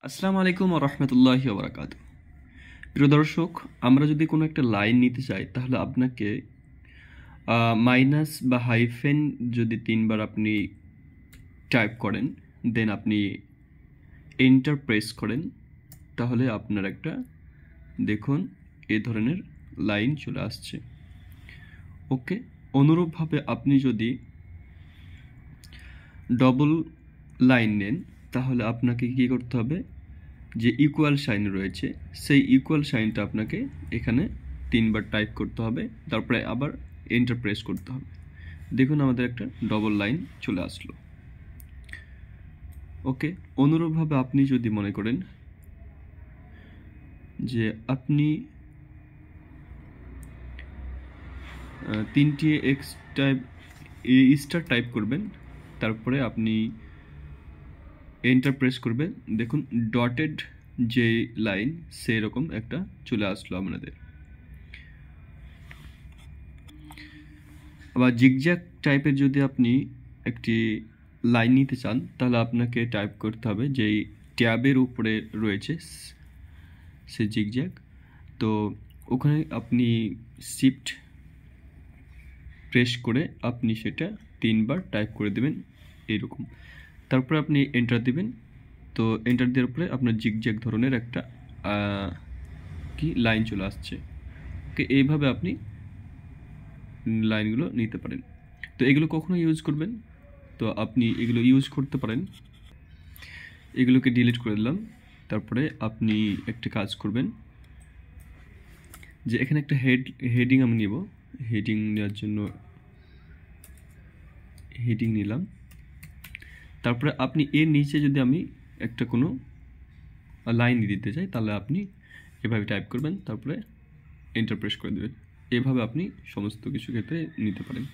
আসসালামু আলাইকুম ওয়া রাহমাতুল্লাহি ওয়া বারাকাতুহু। প্রিয় দর্শক, আমরা যদি কোনো একটা লাইন নিতে চাই তাহলে আপনাকে মাইনাস বা হাইফেন যদি ৩ বার আপনি টাইপ করেন, দেন আপনি এন্টার প্রেস করেন, তাহলে আপনার একটা দেখুন এই ধরনের লাইন চলে আসছে। ওকে, অনুরূপভাবে আপনি যদি ডবল লাইন নেন তাহলে আপনাকে কী করতে হবে, যে ইকুয়াল সাইন রয়েছে সেই ইকুয়াল সাইনটা আপনাকে এখানে ৩ বার টাইপ করতে হবে, তারপরে আবার এন্টার প্রেস করতে হবে। দেখুন আমাদের একটা ডবল লাইন চলে আসলো। ওকে, অনুরূপভাবে আপনি যদি মনে করেন যে আপনি ৩টি এক্স টাইপ স্টার টাইপ করবেন, তারপরে আপনি এন্টার প্রেস করবেন, দেখুন ডটেড যে লাইন সেই রকম একটা চলে আসলো আপনাদের। আবার জিগজ্যাগ টাইপের যদি আপনি একটি লাইন নিতে চান তাহলে আপনাকে টাইপ করতে হবে যেই ট্যাবের উপরে রয়েছে সে জিগজ্যাগ, তো ওখানে আপনি শিফট প্রেস করে আপনি সেটা ৩ বার টাইপ করে দেবেন এইরকম, তারপরে আপনি এন্টার দিবেন। তো এন্টার দেওয়ার পরে আপনার জিগজ্যাগ ধরনের একটা কি লাইন চলে আসছে। ওকে, এইভাবে আপনি লাইনগুলো নিতে পারেন। তো এগুলো কখনো ইউজ করবেন, তো আপনি এগুলো ইউজ করতে পারেন। এগুলোকে ডিলিট করে দিলাম। তারপরে আপনি একটা কাজ করবেন যে এখানে একটা হেডিং আমি নিব। হেডিং নেওয়ার জন্য হেডিং নিলাম। তারপরে আপনি এর নিচে যদি আমি একটা কোনো লাইন দিতে চাই তাহলে আপনি এভাবে টাইপ করবেন, তারপরে এন্টার প্রেস করে দেবেন। এভাবে আপনি সমস্ত কিছু ক্ষেত্রে নিতে পারেন।